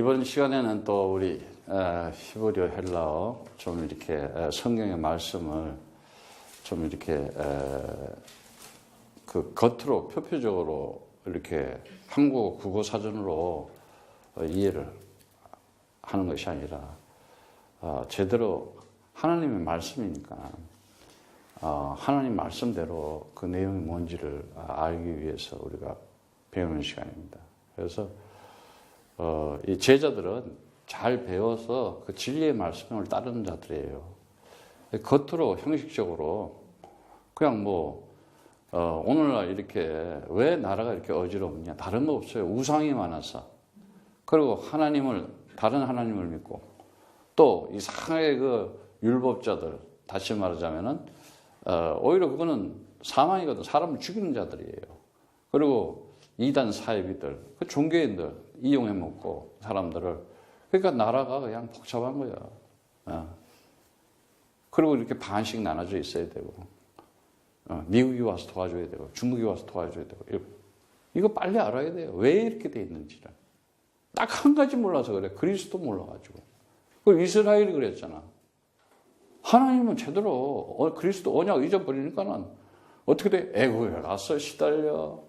이번 시간에는 또 우리 히브리어 헬라어 좀 이렇게 성경의 말씀을 좀 이렇게 그 겉으로 표표적으로 이렇게 한국어 국어 사전으로 이해를 하는 것이 아니라 제대로 하나님의 말씀이니까 하나님 말씀대로 그 내용이 뭔지를 알기 위해서 우리가 배우는 시간입니다. 그래서 이 제자들은 잘 배워서 그 진리의 말씀을 따르는 자들이에요. 겉으로 형식적으로 그냥 오늘날 이렇게 왜 나라가 이렇게 어지럽냐? 다른 거 없어요. 우상이 많아서. 그리고 다른 하나님을 믿고 또 이상하게 그 율법자들, 다시 말하자면은 오히려 그거는 사망이거든. 사람을 죽이는 자들이에요. 그리고 이단 사이비들, 그 종교인들 이용해 먹고 사람들을. 그러니까 나라가 그냥 복잡한 거야. 그리고 이렇게 반씩 나눠져 있어야 되고, 미국이 와서 도와줘야 되고, 중국이 와서 도와줘야 되고, 이거 빨리 알아야 돼요. 왜 이렇게 돼 있는지를. 딱 한 가지 몰라서 그래. 그리스도 몰라가지고. 그리고 이스라엘이 그랬잖아. 하나님은 제대로 그리스도 언약 잊어버리니까는 어떻게 돼? 애굽에 가서 시달려.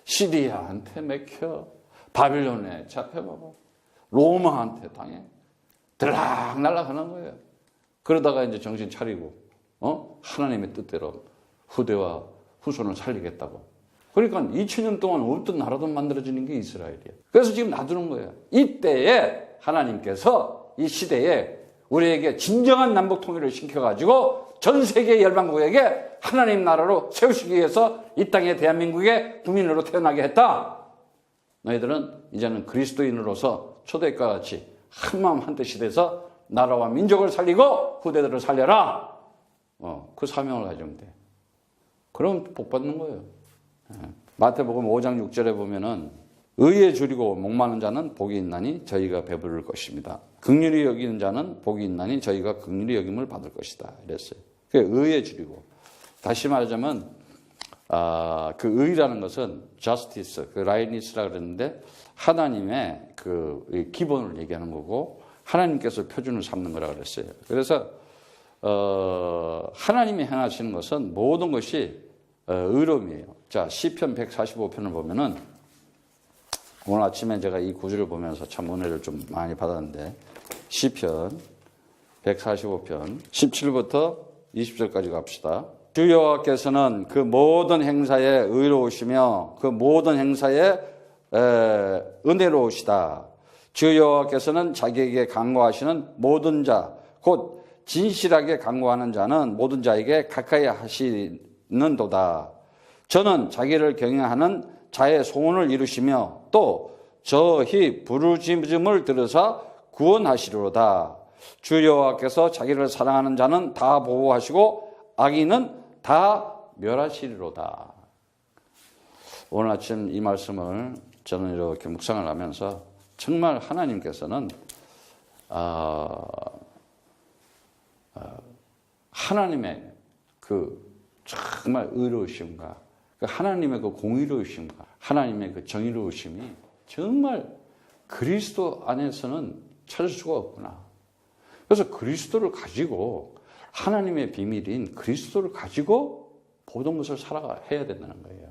시리아한테 맥혀. 바빌론에 잡혀가고. 로마한테 당해. 들락날락 하는 거예요. 그러다가 이제 정신 차리고, 하나님의 뜻대로 후대와 후손을 살리겠다고. 그러니까 2000년 동안 어떤 나라도 만들어지는 게 이스라엘이에요. 그래서 지금 놔두는 거예요. 이때에 하나님께서 이 시대에 우리에게 진정한 남북 통일을 시켜가지고 전 세계 열방국에게 하나님 나라로 세우시기 위해서 이 땅에 대한민국의 국민으로 태어나게 했다. 너희들은 이제는 그리스도인으로서 초대교회와 같이 한마음 한뜻이 돼서 나라와 민족을 살리고 후대들을 살려라. 그 사명을 가지면 돼. 그럼 복 받는 거예요. 마태복음 5장 6절에 보면은 의에 줄이고 목마른 자는 복이 있나니 저희가 배부를 것입니다. 긍휼히 여기는 자는 복이 있나니 저희가 긍휼히 여김을 받을 것이다. 이랬어요. 의에 줄이고. 다시 말하자면 그 의라는 것은 justice, 그 rightness라 그랬는데 하나님의 그 기본을 얘기하는 거고 하나님께서 표준을 삼는 거라 그랬어요. 그래서 하나님이 행하시는 것은 모든 것이 의로움이에요. 자, 시편 145편을 보면은 오늘 아침에 제가 이 구절을 보면서 참 은혜를 좀 많이 받았는데 시편 145편 17부터 20절까지 갑시다. 주 여호와께서는 그 모든 행사에 의로우시며 그 모든 행사에 은혜로우시다. 주 여호와께서는 자기에게 간구하시는 모든 자, 곧 진실하게 간구하는 자는 모든 자에게 가까이 하시는도다. 저는 자기를 경외하는 자의 소원을 이루시며 또 저희 부르짖음을 들으사 구원하시리로다. 주 여호와께서 자기를 사랑하는 자는 다 보호하시고 악인은 다 멸하시리로다. 오늘 아침 이 말씀을 저는 이렇게 묵상을 하면서 정말 하나님께서는 하나님의 그 정말 의로우심과 하나님의 그 공의로우심과 하나님의 그 정의로우심이 정말 그리스도 안에서는 찾을 수가 없구나. 그래서 그리스도를 가지고 하나님의 비밀인 그리스도를 가지고 모든 것을 살아야 된다는 거예요.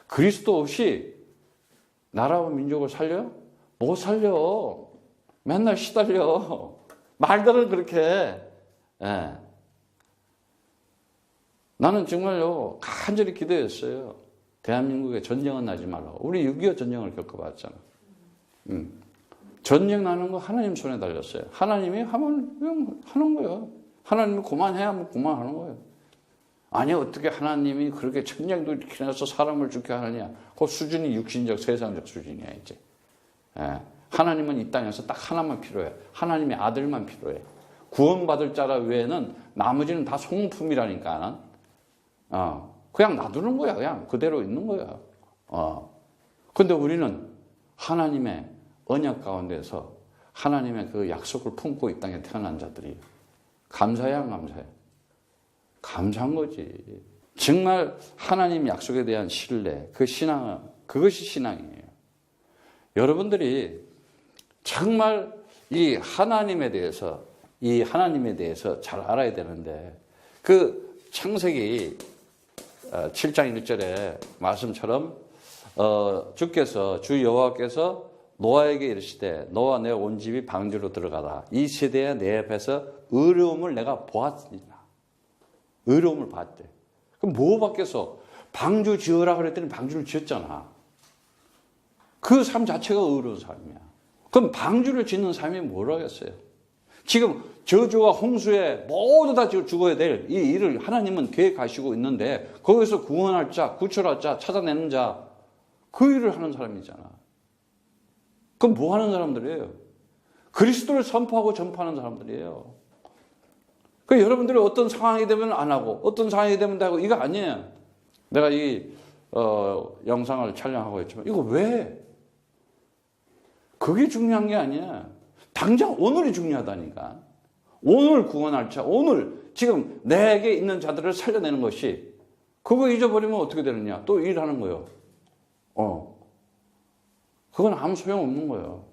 그리스도 없이 나라와 민족을 살려? 못 살려. 맨날 시달려. 말들은 그렇게. 나는 정말요 간절히 기도했어요. 대한민국에 전쟁은 나지 말라고. 우리 6.25 전쟁을 겪어봤잖아. 전쟁 나는 거 하나님 손에 달렸어요. 하나님이 하면 그냥 하는 거예요. 하나님이 그만해야 하면 그만하는 거예요. 아니 어떻게 하나님이 그렇게 전쟁도 이렇게 나서 사람을 죽게 하느냐. 그 수준이 육신적 세상적 수준이야 이제. 하나님은 이 땅에서 딱 하나만 필요해. 하나님의 아들만 필요해. 구원받을 자라 외에는 나머지는 다 소모품이라니까. 그냥 놔두는 거야. 그냥 그대로 있는 거야. 근데 우리는 하나님의 언약 가운데서 하나님의 그 약속을 품고 이 땅에 태어난 자들이 감사해야 안 감사해? 감사한 거지. 정말 하나님 약속에 대한 신뢰, 그 신앙은 그것이 신앙이에요. 여러분들이 정말 이 하나님에 대해서 잘 알아야 되는데, 그 창세기 7장 1절에 말씀처럼 주 여호와께서 노아에게 이르시되 너와 내 온 집이 방주로 들어가라. 이 세대에 내 앞에서 의로움을 내가 보았으니라. 의로움을 봤대. 그럼 뭐 받겠어? 방주 지으라 그랬더니 방주를 지었잖아. 그 삶 자체가 의로운 삶이야. 그럼 방주를 짓는 삶이 뭐라고 했어요? 지금 저주와 홍수에 모두 다 죽어야 될 이 일을 하나님은 계획하시고 있는데, 거기서 구원할 자, 구출할 자, 찾아내는 자, 그 일을 하는 사람이잖아. 그럼 뭐 하는 사람들이에요? 그리스도를 선포하고 전파하는 사람들이에요. 그 여러분들이 어떤 상황이 되면 안 하고, 어떤 상황이 되면 하고, 이거 아니에요. 내가 이 영상을 촬영하고 있지만, 이거 왜? 그게 중요한 게 아니야. 당장 오늘이 중요하다니까. 오늘 구원할 자, 오늘 지금 내게 있는 자들을 살려내는 것이, 그거 잊어버리면 어떻게 되느냐? 또 일하는 거예요. 그건 아무 소용없는 거예요.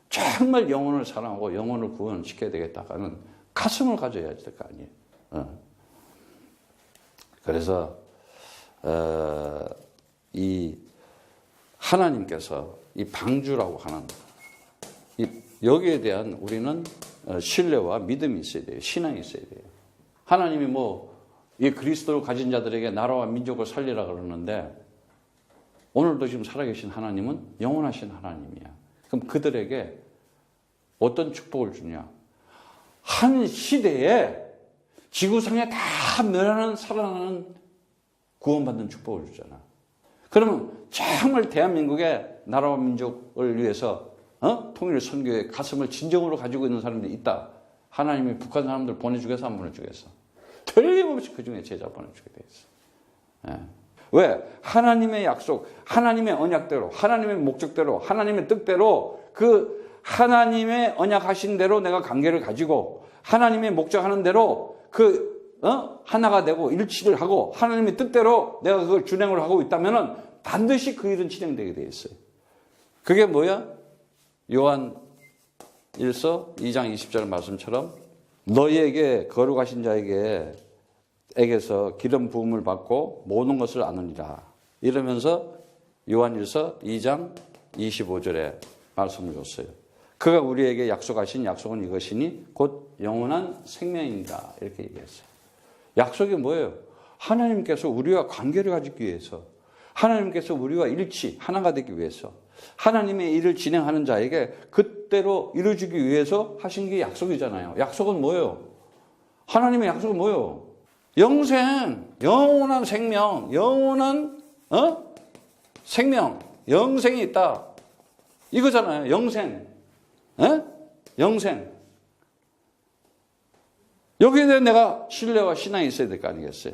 정말 영혼을 사랑하고 영혼을 구원시켜야 되겠다 하는 가슴을 가져야 될 거 아니에요. 그래서 이 하나님께서 이 방주라고 하는 여기에 대한 우리는 신뢰와 믿음이 있어야 돼요. 신앙이 있어야 돼요. 하나님이 이 그리스도를 가진 자들에게 나라와 민족을 살리라 그러는데, 오늘도 지금 살아계신 하나님은 영원하신 하나님이야. 그럼 그들에게 어떤 축복을 주냐? 한 시대에 지구상에 다 멸하는 살아나는 구원받는 축복을 주잖아. 그러면 정말 대한민국의 나라와 민족을 위해서 통일 선교의 가슴을 진정으로 가지고 있는 사람들이 있다. 하나님이 북한 사람들 보내주겠어, 안 보내주겠어? 틀림없이 그 중에 제자 보내주게 돼 있어. 왜? 하나님의 약속, 하나님의 언약대로, 하나님의 목적대로, 하나님의 뜻대로, 그 하나님의 언약하신 대로 내가 관계를 가지고, 하나님의 목적하는 대로 하나가 되고 일치를 하고, 하나님의 뜻대로 내가 그걸 준행을 하고 있다면은 반드시 그 일은 진행되게 돼 있어요. 그게 뭐야? 요한 1서 2장 20절 말씀처럼 너희에게 거룩하신 자에게서 기름 부음을 받고 모든 것을 아느니라. 이러면서 요한 1서 2장 25절에 말씀을 줬어요. 그가 우리에게 약속하신 약속은 이것이니 곧 영원한 생명이다. 이렇게 얘기했어요. 약속이 뭐예요? 하나님께서 우리와 관계를 가지기 위해서, 하나님께서 우리와 하나가 되기 위해서, 하나님의 일을 진행하는 자에게 그때로 이루어지기 위해서 하신 게 약속이잖아요. 약속은 뭐예요? 하나님의 약속은 뭐예요? 영생, 영원한 생명, 영원한 생명, 영생이 있다. 이거잖아요. 영생. 영생. 여기에 대해 내가 신뢰와 신앙이 있어야 될 거 아니겠어요?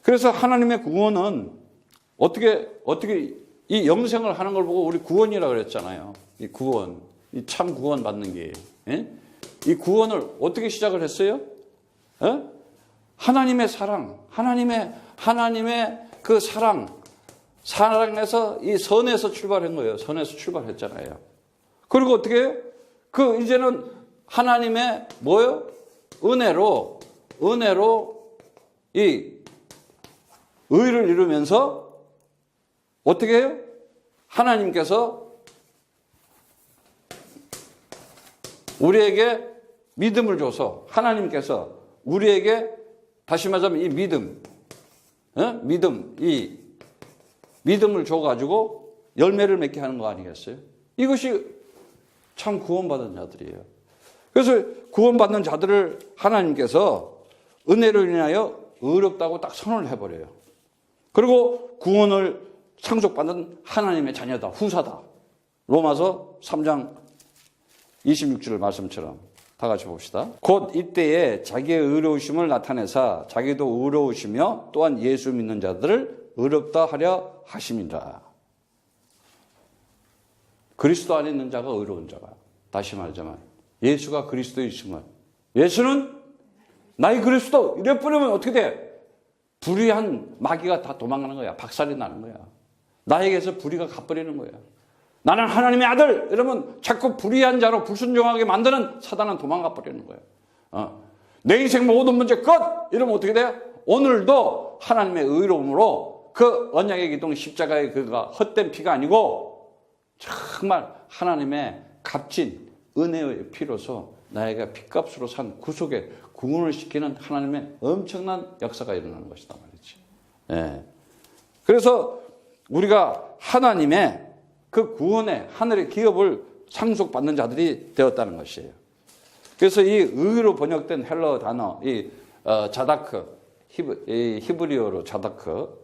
그래서 하나님의 구원은 어떻게 이 영생을 하는 걸 보고 우리 구원이라고 그랬잖아요. 이 구원, 이 참 구원 받는 게, 이 구원을 어떻게 시작을 했어요? 하나님의 사랑, 하나님의 그 사랑에서 이 선에서 출발한 거예요. 선에서 출발했잖아요. 그리고 어떻게 해요? 이제는 하나님의 뭐예요? 은혜로 이 의를 이루면서 어떻게 해요? 하나님께서 우리에게 믿음을 줘서, 하나님께서 우리에게 다시 말하자면 이 믿음을 줘가지고 열매를 맺게 하는 거 아니겠어요? 이것이 참 구원받은 자들이에요. 그래서 구원받는 자들을 하나님께서 은혜로 인하여 의롭다고 딱 선언을 해버려요. 그리고 구원을 상속받는 하나님의 자녀다, 후사다. 로마서 3장 26절 말씀처럼 다 같이 봅시다. 곧 이때에 자기의 의로우심을 나타내사 자기도 의로우시며 또한 예수 믿는 자들을 의롭다 하려 하심이라. 그리스도 안에 있는 자가 의로운 자가. 다시 말하자면 예수가 그리스도이시면, 예수는 나의 그리스도 이래 뿌리면 어떻게 돼? 불의한 마귀가 다 도망가는 거야. 박살이 나는 거야. 나에게서 불의가 가버리는 거야. 나는 하나님의 아들! 이러면 자꾸 불의한 자로 불순종하게 만드는 사단은 도망가 버리는 거예요. 내 인생 모든 문제 끝! 이러면 어떻게 돼요? 오늘도 하나님의 의로움으로 그 언약의 기둥 십자가의 그가 헛된 피가 아니고 정말 하나님의 값진 은혜의 피로서 나에게 핏값으로 산 구속의 구원을 시키는 하나님의 엄청난 역사가 일어나는 것이다 말이지. 예. 그래서 우리가 하나님의 그 구원의 하늘의 기업을 상속받는 자들이 되었다는 것이에요. 그래서 이 의로 번역된 헬러 단어, 자다크, 히브리어로 자다크,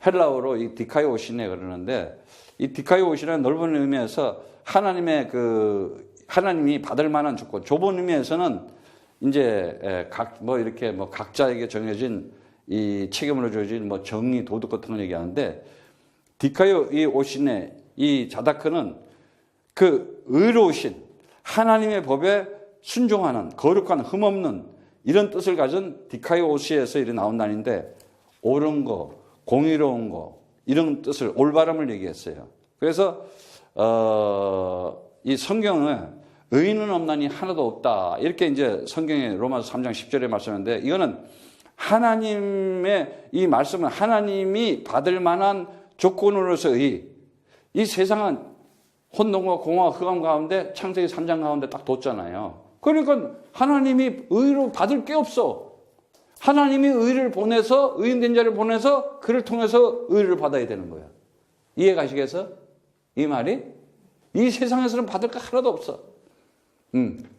헬라어로 이 디카이오시네 그러는데, 이 디카이오시는 넓은 의미에서 하나님이 받을 만한 조건, 좁은 의미에서는 이제 이렇게 각자에게 정해진 이 책임으로 주어진 정의, 도덕 같은 걸 얘기하는데, 디카이오시네, 이 자다크는 그 의로우신 하나님의 법에 순종하는 거룩한 흠없는 이런 뜻을 가진 디카이오시에서 이렇게 나온 단어인데, 옳은 거, 공의로운 거, 이런 뜻을, 올바름을 얘기했어요. 그래서 이 성경에 의인은 없나니 하나도 없다, 이렇게 이제 성경의 로마서 3장 10절에 말씀하는데, 이거는 하나님의 이 말씀은 하나님이 받을 만한 조건으로서의 이 세상은 혼돈과 공허와 흑암 가운데 창세기 3장 가운데 딱 뒀잖아요. 그러니까 하나님이 의로 받을 게 없어. 하나님이 의를 보내서, 의인된 자를 보내서 그를 통해서 의를 받아야 되는 거야. 이해 가시겠어? 이 말이? 이 세상에서는 받을 거 하나도 없어.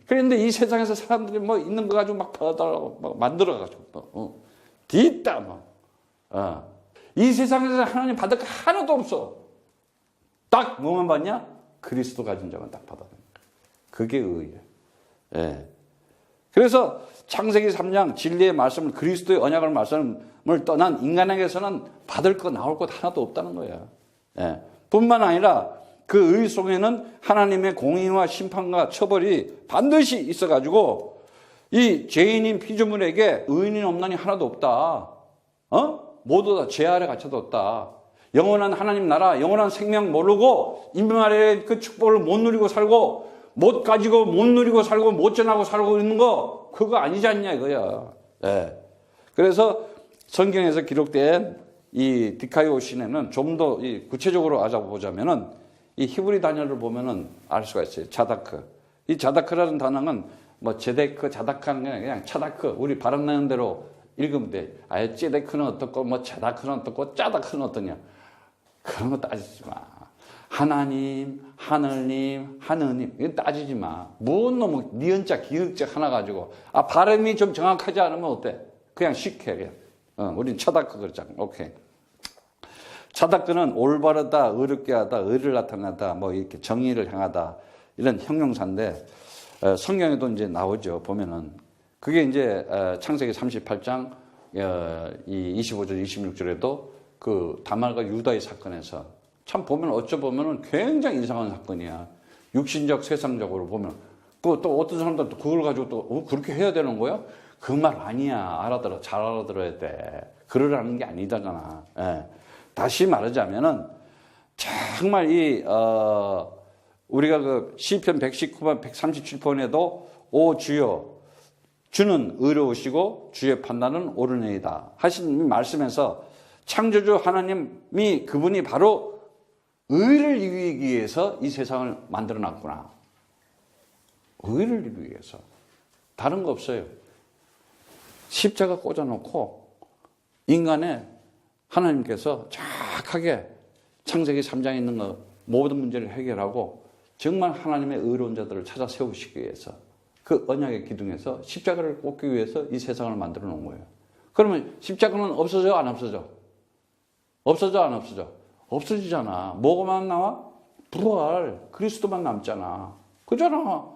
그런데 이 세상에서 사람들이 있는 거 가지고 막 받아달라고 만들어가지고 뒤있다 이 세상에서 하나님 받을 거 하나도 없어. 딱 뭐만 받냐? 그리스도 가진 자만 딱 받아야 됩니다. 그게 의예요. 예. 그래서 창세기 3장 진리의 말씀을, 그리스도의 언약을 말씀을 떠난 인간에게서는 받을 거 나올 것 하나도 없다는 거예요. 예. 뿐만 아니라 그 의 속에는 하나님의 공의와 심판과 처벌이 반드시 있어가지고 이 죄인인 피조물에게 의인이 없나니 하나도 없다. 모두 다 죄 아래 갇혀뒀다. 영원한 하나님 나라, 영원한 생명 모르고 인간의 그 축복을 못 누리고 살고, 못 가지고 못 누리고 살고 못 전하고 살고 있는 거, 그거 아니지 않냐 이거야. 네. 그래서 성경에서 기록된 이 디카이오시네는 좀 더 구체적으로 알아보자면은 이 히브리 단어를 보면은 알 수가 있어요. 자다크. 이 자다크라는 단어는 제데크, 자다크는 그냥 차다크, 우리 발음 나는 대로 읽으면 돼. 아예 제데크는 어떻고, 자다크는 어떻고, 짜다크는 어떠냐. 그런 거 따지지 마. 하나님, 하늘님, 하느님, 이거 따지지 마. 뭔 놈의 니은자, 기역자 하나 가지고, 발음이 좀 정확하지 않으면 어때? 그냥 쉽게, 그냥. 우린 차다크 그러잖아. 오케이. 차다크는 올바르다, 의롭게 하다, 의를 나타내다, 이렇게 정의를 향하다, 이런 형용사인데, 성경에도 이제 나오죠, 보면은. 그게 이제, 창세기 38장, 25절, 26절에도 그 다말과 유다의 사건에서 참 보면 어쩌보면 굉장히 이상한 사건이야. 육신적, 세상적으로 보면. 또 어떤 사람들은 또 그걸 가지고 또 그렇게 해야 되는 거야? 그 말 아니야. 알아들어. 잘 알아들어야 돼. 그러라는 게 아니다잖아. 예. 다시 말하자면은 정말 우리가 그 시편 119번, 137번에도 오 주여, 주는 의로우시고 주의 판단은 옳으니이다 하신 말씀에서 창조주 하나님이 그분이 바로 의를 이루기 위해서 이 세상을 만들어 놨구나. 의를 이루기 위해서. 다른 거 없어요. 십자가 꽂아놓고 인간의 하나님께서 정확하게 창세기 3장에 있는 거 모든 문제를 해결하고 정말 하나님의 의로운 자들을 찾아 세우시기 위해서 그 언약의 기둥에서 십자가를 꽂기 위해서 이 세상을 만들어 놓은 거예요. 그러면 십자가는 없어져 안 없어져? 없어져 안 없어져? 없어지잖아. 뭐가만 나와? 부활, 그리스도만 남잖아. 그잖아.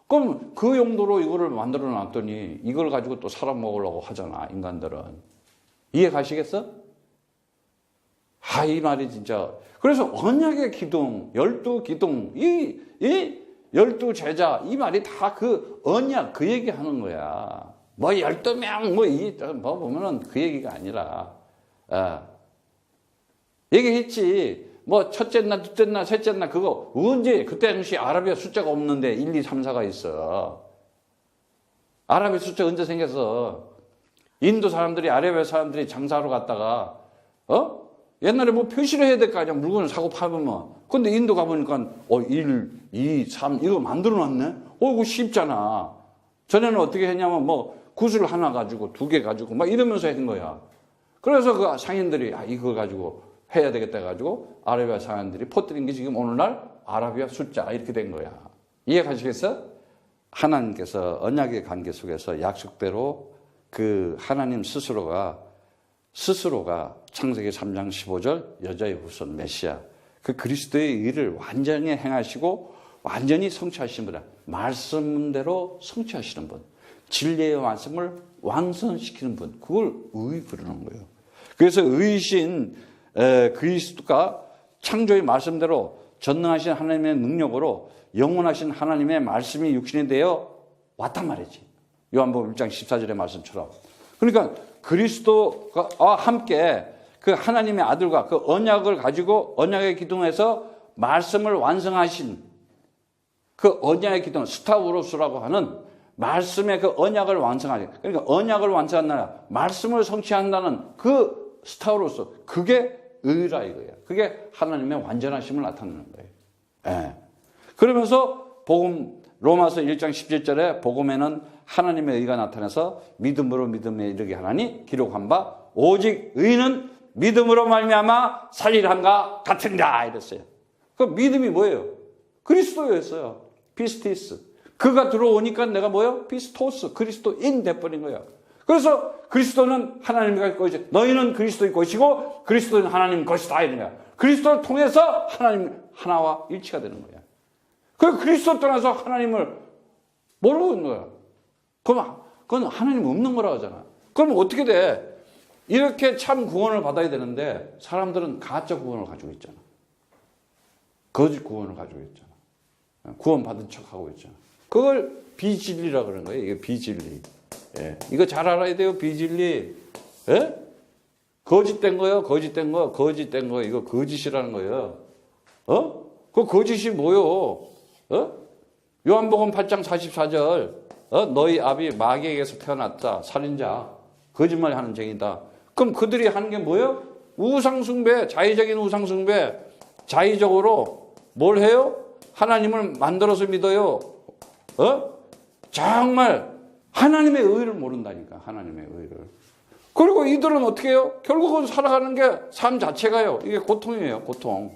그럼 그 용도로 이거를 만들어 놨더니 이걸 가지고 또 사람 먹으려고 하잖아, 인간들은. 이해 가시겠어? 이 말이 진짜. 그래서 언약의 기둥, 12기둥, 이 12제자, 이 말이 다 그 언약, 그 얘기 하는 거야. 12명, 보면은 그 얘기가 아니라, 얘기했지. 뭐 첫째 날, 둘째 날, 셋째 날 그거 언제 그때 당시 아라비아 숫자가 없는데 1, 2, 3, 4가 있어. 아라비아 숫자 언제 생겼어? 인도 사람들이 아라비아 사람들이 장사하러 갔다가 옛날에 뭐 표시를 해야 될 거 아니야. 물건을 사고 팔면. 근데 인도 가보니까 1, 2, 3 이거 만들어 놨네. 이거 쉽잖아. 전에는 어떻게 했냐면 뭐 구슬 하나 가지고 2개 가지고 막 이러면서 했는 거야. 그래서 그 상인들이 이거 가지고 해야 되겠다 해가지고 아라비아 사람들이 퍼뜨린 게 지금 오늘날 아라비아 숫자 이렇게 된 거야. 이해가시겠어? 하나님께서 언약의 관계 속에서 약속대로 그 하나님 스스로가 창세기 3장 15절 여자의 후손 메시아 그 그리스도의 일을 완전히 행하시고 완전히 성취하시는 분이다. 말씀대로 성취하시는 분. 진리의 말씀을 완성시키는 분. 그걸 의 그러는 거예요. 그래서 의신 그리스도가 창조의 말씀대로 전능하신 하나님의 능력으로 영원하신 하나님의 말씀이 육신이 되어 왔단 말이지. 요한복음 1장 14절의 말씀처럼. 그러니까 그리스도와 함께 그 하나님의 아들과 그 언약을 가지고 언약의 기둥에서 말씀을 완성하신 그 언약의 기둥, 스타우로스라고 하는 말씀의 그 언약을 완성하신, 그러니까 언약을 완성한다는 말씀을 성취한다는 그 스타우로스, 그게 의라 이거예요. 그게 하나님의 완전하심을 나타내는 거예요. 예. 그러면서 복음 로마서 1장 17절에 복음에는 하나님의 의가 나타나서 믿음으로 믿음에 이르게 하나니 기록한 바 오직 의는 믿음으로 말미암아 살리람과 같으니라 이랬어요. 그 믿음이 뭐예요? 그리스도였어요. 피스티스. 그가 들어오니까 내가 뭐예요? 피스토스. 그리스도인 돼버린 거예요. 그래서 그리스도는 하나님의 것이고 너희는 그리스도의 것이고 그리스도는 하나님 것이다 이런 거야. 그리스도를 통해서 하나님 하나와 일치가 되는 거야. 그 그리스도 떠나서 하나님을 모르고 있는 거야. 그건 하나님 없는 거라고 하잖아. 그럼 어떻게 돼? 이렇게 참 구원을 받아야 되는데 사람들은 가짜 구원을 가지고 있잖아. 거짓 구원을 가지고 있잖아. 구원 받은 척하고 있잖아. 그걸 비진리라고 그러는 거예요. 이게 비진리. 예. 이거 잘 알아야 돼요. 비진리. 예? 거짓된 거요. 거짓된 거. 거짓된 거. 이거 거짓이라는 거예요. 그 거짓이 뭐요? 요한복음 8장 44절. 너희 아비 마귀에게서 태어났다. 살인자. 거짓말 하는 쟁이다. 그럼 그들이 하는 게 뭐예요? 우상숭배. 자의적인 우상숭배. 자의적으로 뭘 해요? 하나님을 만들어서 믿어요. 정말 하나님의 의를 모른다니까. 하나님의 의를. 그리고 이들은 어떻게 해요? 결국은 살아가는 게 삶 자체가요. 이게 고통이에요. 고통.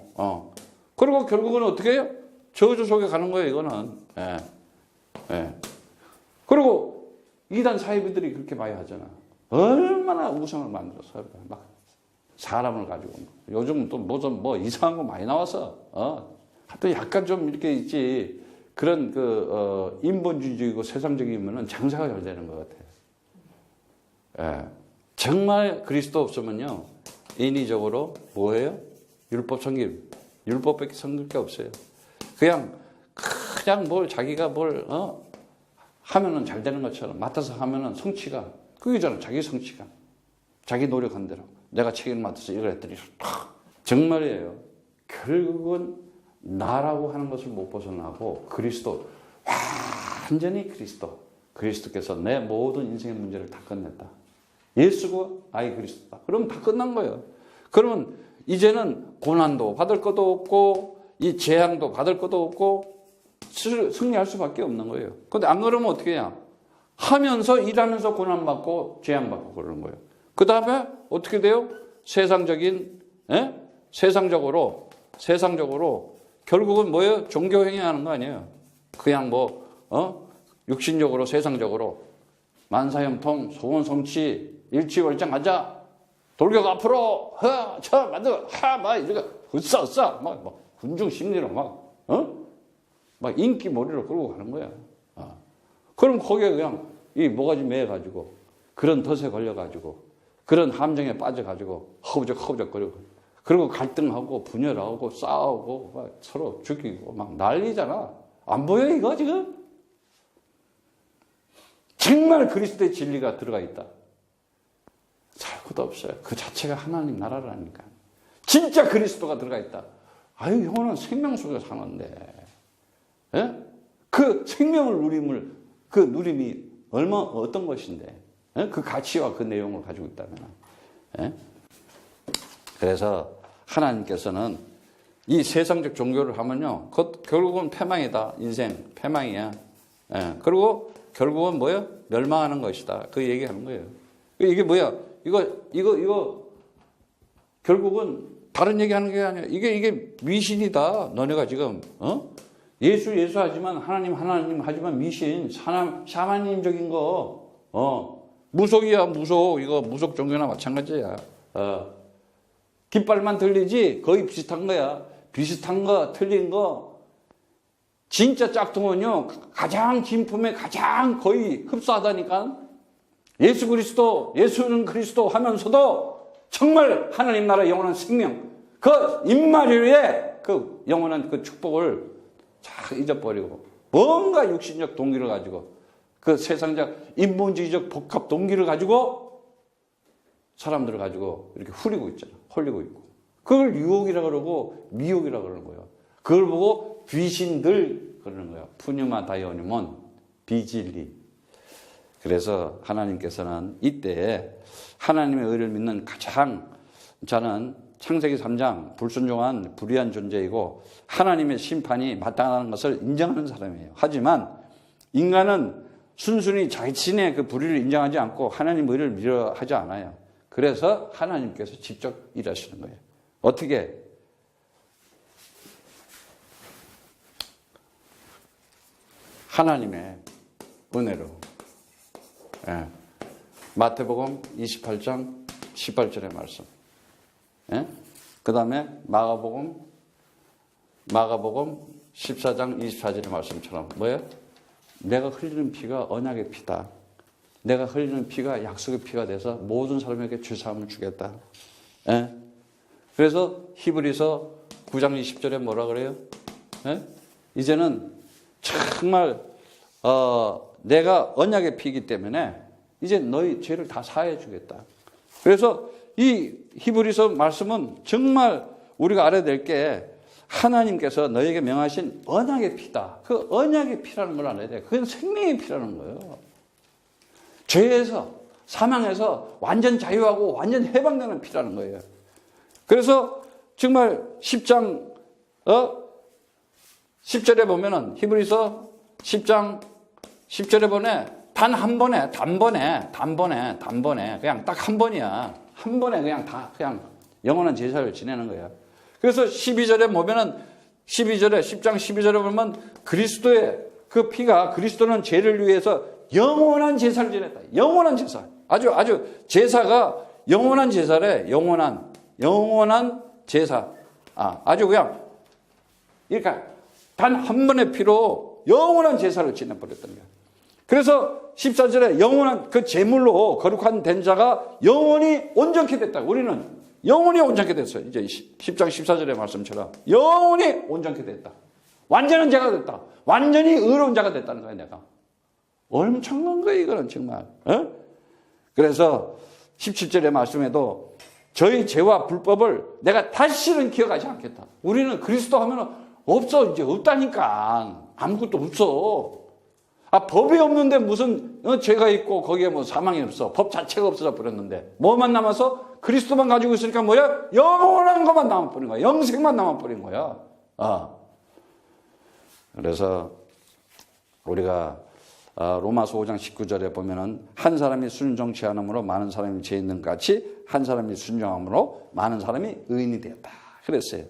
그리고 결국은 어떻게 해요? 저주 속에 가는 거예요. 이거는. 예. 예. 그리고 이단 사이비들이 그렇게 많이 하잖아. 얼마나 우상을 만들어서 막 사람을 가지고. 요즘 또 뭐 이상한 거 많이 나와서. 또 약간 좀 이렇게 있지. 그런 인본주의적이고 세상적이면은 장사가 잘 되는 것 같아요. 예. 정말 그리스도 없으면요. 인위적으로 뭐예요? 율법 섬김. 율법밖에 섬길 게 없어요. 그냥 뭘 자기가 뭘 하면은 잘 되는 것처럼 맡아서 하면은 성취가 그게잖아. 자기 성취가. 자기 노력한 대로. 내가 책임을 맡아서 이걸 했더니 정말이에요. 결국은 나라고 하는 것을 못 벗어나고 그리스도, 완전히 그리스도께서 내 모든 인생의 문제를 다 끝냈다. 예수고 아이 그리스도다. 그러면 다 끝난 거예요. 그러면 이제는 고난도 받을 것도 없고 이 재앙도 받을 것도 없고 승리할 수밖에 없는 거예요. 그런데 안 그러면 어떻게 해야? 하면서 일하면서 고난받고 재앙받고 그러는 거예요. 그 다음에 어떻게 돼요? 세상적으로 결국은 뭐예요? 종교행위 하는 거 아니에요. 그냥 육신적으로 세상적으로 만사형통 소원성취 일취월장하자 돌격 앞으로 만들어 막 이렇게 으쌰 막 군중 심리로 막 인기 머리로 끌고 가는 거야. 그럼 거기에 그냥 이 모가지 매가지고 그런 덫에 걸려가지고 그런 함정에 빠져가지고 허우적거리고 그리고 갈등하고 분열하고 싸우고 막 서로 죽이고 막 난리잖아. 안 보여 이거 지금? 정말 그리스도의 진리가 들어가 있다. 살 것도 없어요. 그 자체가 하나님 나라라니까. 진짜 그리스도가 들어가 있다. 아유, 영혼은 생명 속에 사는데, 예? 그 생명을 그 누림이 어떤 것인데, 예? 그 가치와 그 내용을 가지고 있다면, 예? 그래서 하나님께서는 이 세상적 종교를 하면요, 결국은 패망이다. 인생 패망이야. 예. 그리고 결국은 뭐야? 멸망하는 것이다. 그 얘기하는 거예요. 이게 뭐야? 이거 결국은 다른 얘기하는 게 아니야. 이게 미신이다. 너네가 지금 예수 하지만 하나님 하지만 미신, 샤머니즘적인 거, 무속이야, 무속. 이거 무속 종교나 마찬가지야. 깃발만 들리지 거의 비슷한 거야. 비슷한 거, 틀린 거. 진짜 짝퉁은요, 가장 진품에 가장 거의 흡사하다니까. 예수는 그리스도 하면서도 정말 하나님 나라 영원한 생명, 그 임마누엘의 그 영원한 그 축복을 잘 잊어버리고 뭔가 육신적 동기를 가지고 그 세상적 인본주의적 복합 동기를 가지고 사람들을 가지고 이렇게 홀리고 있고 그걸 유혹이라고 그러고 미혹이라고 그러는 거예요. 그걸 보고 귀신들 그러는 거예요. 푸뉴마 다이오니몬 비진리. 그래서 하나님께서는 이때에 하나님의 의를 믿는 저는 창세기 3장 불순종한 불의한 존재이고 하나님의 심판이 마땅하다는 것을 인정하는 사람이에요. 하지만 인간은 순순히 자신의 그 불의를 인정하지 않고 하나님 의를 믿어 하지 않아요. 그래서 하나님께서 직접 일하시는 거예요. 어떻게? 하나님의 은혜로. 예. 마태복음 28장 18절의 말씀. 예? 그 다음에 마가복음 14장 24절의 말씀처럼 뭐예요? 내가 흘리는 피가 언약의 피다. 내가 흘리는 피가 약속의 피가 돼서 모든 사람에게 죄사함을 주겠다. 예? 그래서 히브리서 9장 20절에 뭐라 그래요? 예? 이제는 정말 내가 언약의 피이기 때문에 이제 너희 죄를 다 사해 주겠다. 그래서 이 히브리서 말씀은 정말 우리가 알아야 될 게 하나님께서 너에게 명하신 언약의 피다. 그 언약의 피라는 걸 알아야 돼. 그건 생명의 피라는 거예요. 죄에서 사망에서 완전 자유하고 완전 해방되는 피라는 거예요. 그래서 정말 10장 10절에 보면은 히브리서 10장 10절에 보내 단번에 그냥 딱 한 번이야. 한 번에 그냥 영원한 제사를 지내는 거야. 그래서 12절에 보면은 10장 12절에 보면 그리스도의 그 피가 그리스도는 죄를 위해서 영원한 제사를 지냈다. 영원한 제사. 아주 제사가 영원한 제사래. 영원한 제사. 아주 그냥 그러니까 단 한 번의 피로 영원한 제사를 지내버렸던 거야. 그래서 14절에 영원한 그 제물로 거룩한 된 자가 영원히 온전케 됐다. 우리는 영원히 온전케 됐어요. 이제 10장 14절의 말씀처럼 영원히 온전케 됐다. 완전한 자가 됐다. 완전히 의로운 자가 됐다는 거예요. 내가. 엄청난 거예요. 이거는 정말. 그래서 17절의 말씀에도 저희 죄와 불법을 내가 다시는 기억하지 않겠다. 우리는 그리스도 하면 없어. 이제 없다니까. 아무것도 없어. 법이 없는데 무슨 죄가 있고 거기에 뭐 사망이 없어. 법 자체가 없어져 버렸는데 뭐만 남아서 그리스도만 가지고 있으니까 뭐야? 영원한 것만 남아버린 거야. 영생만 남아버린 거야. 그래서 우리가 로마서 5장 19절에 보면은 한 사람이 순종치 않음으로 많은 사람이 죄 있는 것 같이 한 사람이 순종함으로 많은 사람이 의인이 되었다. 그랬어요.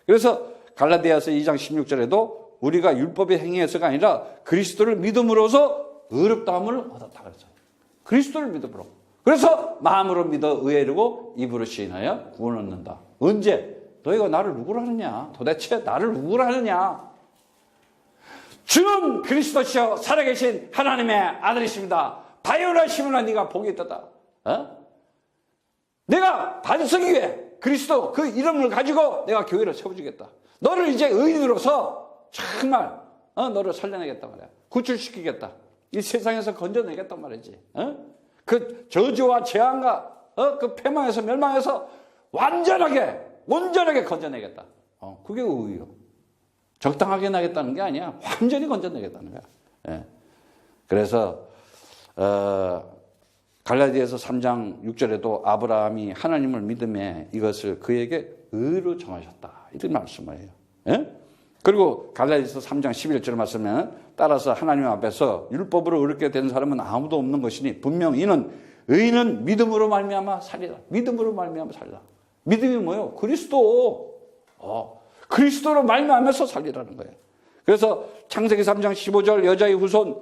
그래서 갈라디아서 2장 16절에도 우리가 율법의 행위에서가 아니라 그리스도를 믿음으로써 의롭다함을 얻었다 그랬어요. 그리스도를 믿음으로. 그래서 마음으로 믿어 의에 이르고 입으로 시인하여 구원을 얻는다. 언제? 너희가 나를 누구로 하느냐? 도대체 나를 누구로 하느냐? 주는 그리스도시여 살아계신 하나님의 아들이십니다. 바요나시므나 네가 복이 있다. 내가 반석이 위에 그리스도 그 이름을 가지고 내가 교회를 세워주겠다. 너를 이제 의인으로서 정말 너를 살려내겠단 말이야. 구출시키겠다. 이 세상에서 건져내겠단 말이지. 그 저주와 재앙과 그 패망에서 멸망해서 완전하게 온전하게 건져내겠다. 그게 의요. 적당하게 나겠다는 게 아니야. 완전히 건져내겠다는 거야. 예. 그래서 갈라디아서 3장 6절에도 아브라함이 하나님을 믿음에 이것을 그에게 의로 정하셨다. 이런 말씀을 해요. 예? 그리고 갈라디아서 3장 11절 말씀에 따라서 하나님 앞에서 율법으로 의롭게 된 사람은 아무도 없는 것이니 분명 이는 의인은 믿음으로 말미암아 살리라. 믿음으로 말미암아 살리라. 믿음이 뭐예요? 그리스도. 그리스도로 말미암아서 살리라는 거예요. 그래서 창세기 3장 15절 여자의 후손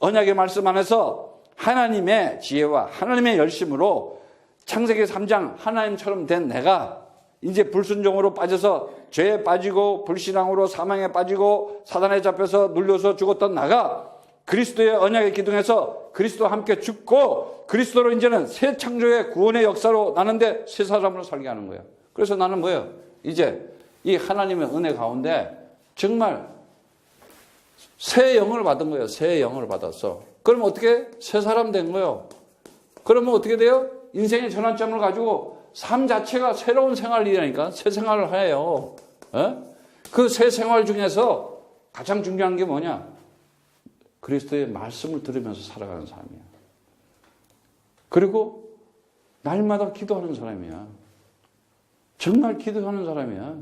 언약의 말씀 안에서 하나님의 지혜와 하나님의 열심으로 창세기 3장 하나님처럼 된 내가 이제 불순종으로 빠져서 죄에 빠지고 불신앙으로 사망에 빠지고 사단에 잡혀서 눌려서 죽었던 나가 그리스도의 언약의 기둥에서 그리스도와 함께 죽고 그리스도로 이제는 새 창조의 구원의 역사로 나는데 새 사람으로 살게 하는 거예요. 그래서 나는 뭐예요? 이제 이 하나님의 은혜 가운데 정말 새 영을 받은 거예요. 새 영을 받았어. 그러면 어떻게? 새 사람 된 거예요. 그러면 어떻게 돼요? 인생의 전환점을 가지고 삶 자체가 새로운 생활이라니까. 새 생활을 해요. 그 새 생활 중에서 가장 중요한 게 뭐냐? 그리스도의 말씀을 들으면서 살아가는 삶이야. 그리고 날마다 기도하는 사람이야. 정말 기도하는 사람이야.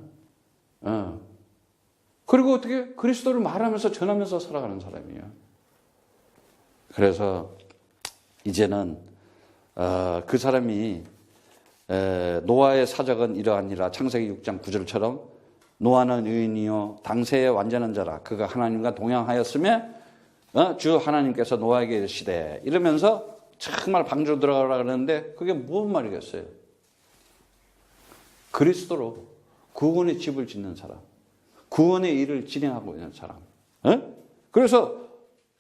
그리고 어떻게? 그리스도를 말하면서 전하면서 살아가는 사람이야. 그래서 이제는 그 사람이 노아의 사적은 이러하니라. 창세기 6장 9절처럼 노아는 의인이요 당세의 완전한 자라. 그가 하나님과 동행하였으며 주 하나님께서 노아에게 이르시되 이러면서 정말 방주로 들어가라 그러는데 그게 무슨 말이겠어요? 그리스도로 구원의 집을 짓는 사람, 구원의 일을 진행하고 있는 사람. 그래서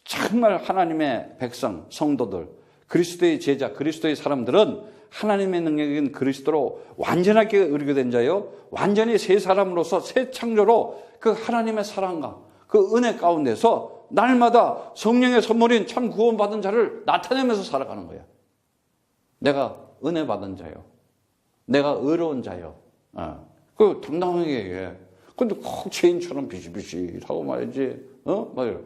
정말 하나님의 백성, 성도들, 그리스도의 제자, 그리스도의 사람들은 하나님의 능력인 그리스도로 완전하게 의롭게 된 자요, 완전히 새 사람으로서 새 창조로 그 하나님의 사랑과 그 은혜 가운데서 날마다 성령의 선물인 참 구원받은 자를 나타내면서 살아가는 거야. 내가 은혜 받은 자요, 내가 의로운 자요. 그 당당하게 얘기해. 근데 꼭 죄인처럼 비실비실하고 말이지. 말이야.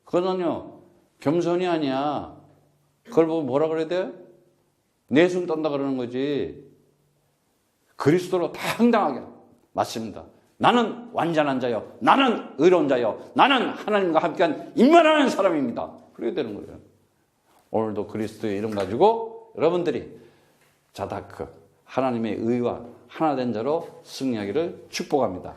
그거는요 겸손이 아니야. 그걸 보고 뭐라 그래야 돼? 내숭 떤다 그러는 거지. 그리스도로 당당하게 맞습니다. 나는 완전한 자요, 나는 의로운 자요, 나는 하나님과 함께한 임만한 사람입니다. 그래야 되는 거예요. 오늘도 그리스도의 이름 가지고 여러분들이 자다크 하나님의 의와 하나 된 자로 승리하기를 축복합니다.